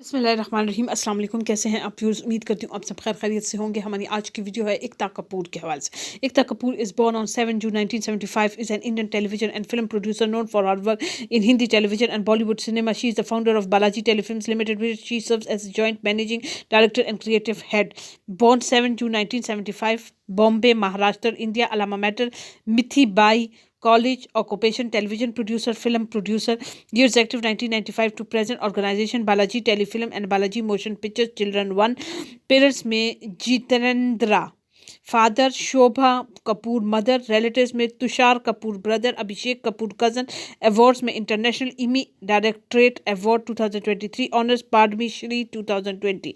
बिस्मिल्लाहिर्रहमानिर्रहीम अस्सलाम वालेकुम। कैसे हैं आप व्यूअर्स? उम्मीद करती हूँ आप सब खैर खैरियत से होंगे। हमारी आज की वीडियो है एकता कपूर के हवाले से। Ekta Kapoor is born on 7 June 1975 is an Indian television and film producer known for her work in Hindi television and Bollywood cinema. She is the founder of Balaji Telefilms Limited, which she serves as joint managing director and creative head. Born 7 June 1975, Bombay, Maharashtra, India. Alma mater, Mithi Bai. College occupation, television producer, film producer. Years active 1995 to present. Organization Balaji Telefilm and Balaji Motion Pictures. Children 1. Parents में Jeetendra, father Shobha Kapoor, mother. Relatives में Tushar Kapoor brother, Abhishek Kapoor cousin. Awards में international Emmy directorate award 2023, honours Padma Shri 2020.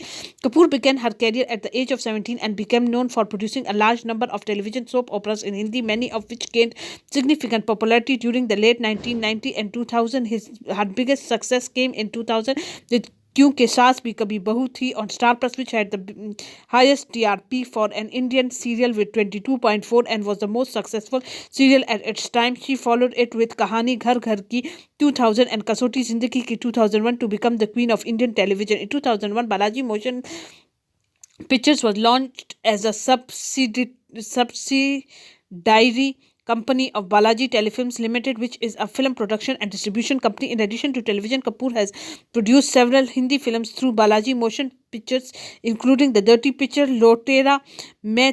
Kapoor began her career at the age of 17 and became known for producing a large number of television soap operas in Hindi, many of which gained significant popularity during the late 1990 and 2000. Her biggest success came in 2000 with क्योंकि सास भी कभी बहू थी on Star Plus, which had the highest TRP for an Indian serial with 22.4 and was the most successful serial at its time. She followed it with Kahani Ghar Ghar Ki 2000 and Kasoti Zindagi Ki 2001 to become the queen of Indian television. In 2001, Balaji Motion Pictures was launched as a subsidiary company of Balaji Telefilms Limited, which is a film production and distribution company. In addition to television, Kapoor has produced several Hindi films through Balaji Motion Pictures, including The Dirty Picture, Lotera, मैं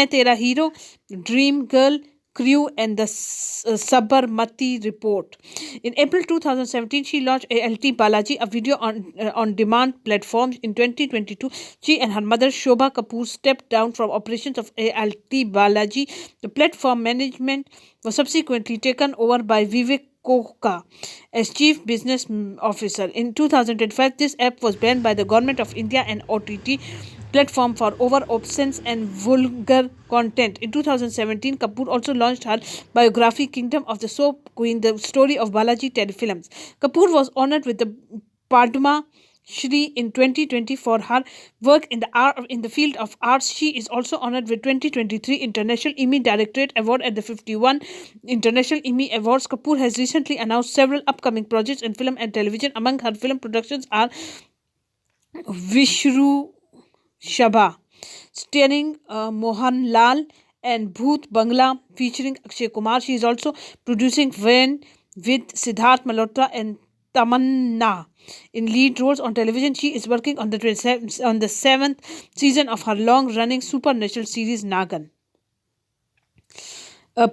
तेरा hero, dream girl, Crew, and the Sabarmati Report. In April 2017, she launched ALT Balaji, a video on-demand platform. In 2022, she and her mother Shobha Kapoor stepped down from operations of ALT Balaji. The platform management was subsequently taken over by Vivek Koka as Chief Business Officer. In 2025, this app was banned by the Government of India and OTT platform for over obscene and vulgar content. In 2017, Kapoor also launched her biography Kingdom of the Soap Queen, the story of Balaji Telefilms. Kapoor was honored with the Padma Shri in 2020 for her work in the field of arts. She is also honored with 2023 International Emmy Directorate Award at the 51 International Emmy Awards. Kapoor has recently announced several upcoming projects in film and television. Among her film productions are Vishru Shabha, starring Mohan Lal, and Bhoot Bangla, featuring Akshay Kumar. She is also producing Vain with Siddharth Malhotra and Tamanna in lead roles. On television, she is working on the 7th season of her long-running supernatural series Nagan.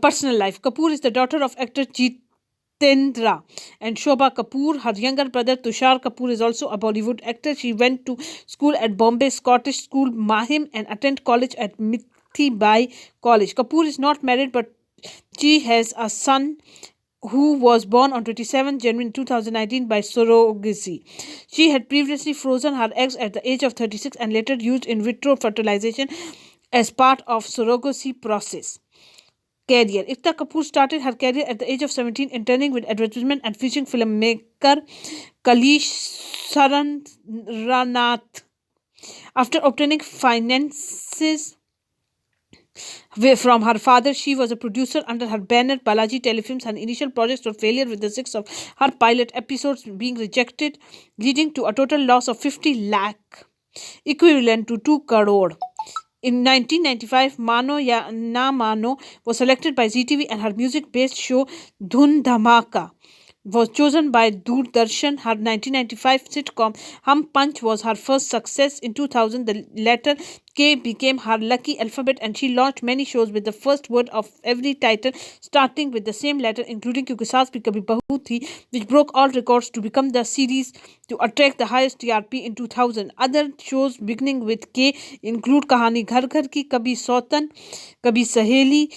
Personal life. Kapoor is the daughter of actor Jitendra and Shobha Kapoor. Her younger brother Tushar Kapoor is also a Bollywood actor. She went to school at Bombay Scottish School, Mahim, and attended college at Mithi Bai College. Kapoor is not married, but she has a son who was born on 27 January 2019 by surrogacy. She had previously frozen her eggs at the age of 36 and later used in vitro fertilization as part of surrogacy process. Career. Ekta Kapoor started her career at the age of 17, interning with advertisement and featuring filmmaker Kailash Sarananath. After obtaining finances from her father, she was a producer under her banner Balaji Telefilms. Her initial projects were failure, with the 6 of her pilot episodes being rejected, leading to a total loss of 50 lakh, equivalent to 2 crore. In 1995, Mano Ya Na Mano was selected by ZTV, and her music-based show Dhun Dhamaka was chosen by Doordarshan. Her 1995 sitcom Hum Panch was her first success. In 2000, the letter K became her lucky alphabet, and she launched many shows with the first word of every title starting with the same letter, including Kyunki Saas Bhi Kabhi Bahu Thi, which broke all records to become the series to attract the highest TRP in 2000. Other shows beginning with K include Kahani Ghar Ghar Ki, Kabhi Sautan, Kabhi Saheli,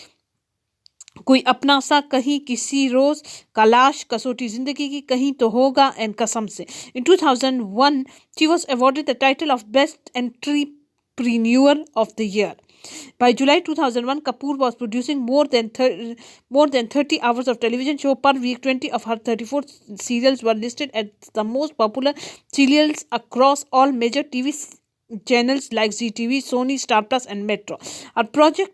कोई अपना सा, कहीं किसी रोज, कलाश, कसौटी जिंदगी की, कहीं तो होगा, and कसम से. In 2001, she was awarded the title of Best Entrepreneur of the Year. By July 2001, Kapoor was producing more than 30 hours of television show per week. 20 of her 34 serials were listed as the most popular serials across all major TV channels like ZTV, Sony, Star Plus, and Metro. Her project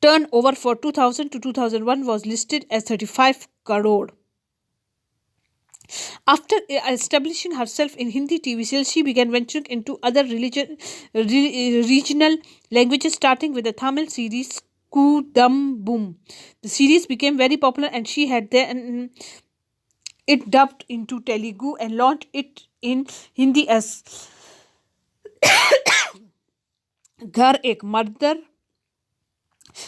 turnover for 2000 to 2001 was listed as 35 crore. After establishing herself in Hindi TV serials, she began venturing into other regional languages, starting with the Tamil series Kudam Boom. The series became very popular, and she had then it dubbed into Telugu and launched it in Hindi as Ghar Ek Mardar.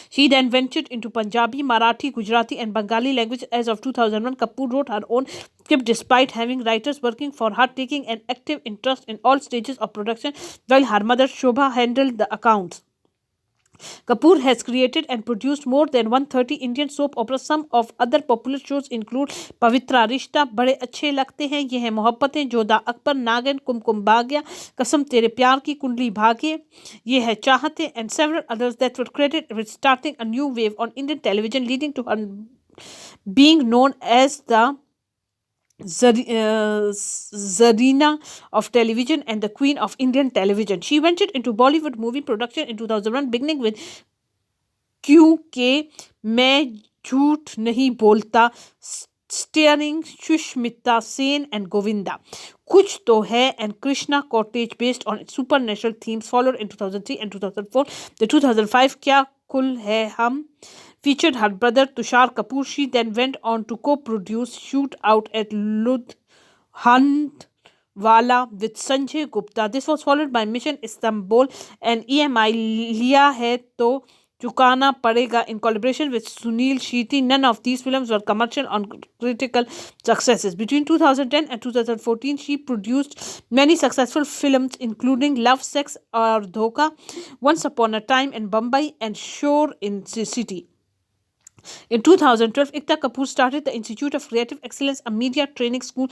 She then ventured into Punjabi, Marathi, Gujarati, and Bengali language. As of 2001, Kapoor wrote her own script despite having writers working for her, taking an active interest in all stages of production, while her mother Shobha handled the accounts. Kapoor has created and produced more than 130 Indian soap operas. Some of other popular shows include पवित्रा रिश्ता, बड़े अच्छे लगते हैं, ये है मोहब्बतें, जोधा अकबर, नागिन, कुमकुम भाग्य, कसम तेरे प्यार की, कुंडली भाग्य, ये है चाहते, and several others that were credited with starting a new wave on Indian television, leading to her being known as the Zarina of television and the Queen of Indian television. She ventured into Bollywood movie production in 2001, beginning with क्योंकि मैं झूठ नहीं बोलता, starring Shushmita Sen and Govinda. Kuch To Hai and Krishna Cottage, based on supernatural themes, followed in 2003 and 2004. The 2005 Kya Kul Hai Hum featured her brother Tushar Kapoor. She then went on to co-produce Shoot Out at Ludhianwala with Sanjay Gupta. This was followed by Mission Istanbul and EMI Liya Hai To Chukana Padega in collaboration with Sunil Shetty. None of these films were commercial or critical successes. Between 2010 and 2014, she produced many successful films including Love, Sex or Dhoka, Once Upon a Time in Bombay, and Shore in City. In 2012, Ekta Kapoor started the Institute of Creative Excellence, a media training school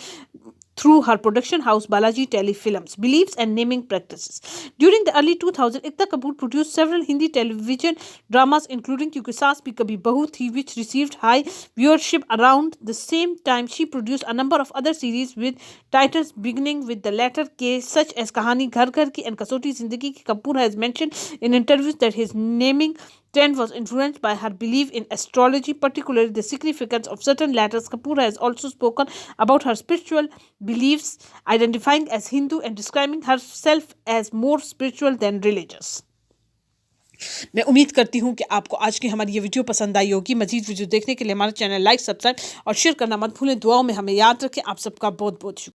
through her production house Balaji Telefilms, Beliefs and Naming Practices. During the early 2000s, Ekta Kapoor produced several Hindi television dramas including Kyunki Saas Bhi Kabhi Bahu Thi, which received high viewership. Around the same time, she produced a number of other series with titles beginning with the letter K, such as Kahani Ghar Ghar Ki and Kasauti Zindagi Ki. Kapoor has mentioned in interviews that his naming trend was influenced by her belief in astrology, particularly the significance of certain letters. Kapoor has also spoken about her spiritual beliefs, identifying as Hindu and describing herself as more spiritual than religious. मैं उम्मीद करती हूँ कि आपको आज की हमारी ये वीडियो पसंद आई होगी। मजीद वीडियो देखने के लिए हमारा चैनल लाइक, सब्सक्राइब और शेयर करना मत भूलें। दुआओं में हमें याद रखें। आप सबका बहुत बहुत शुक्रिया।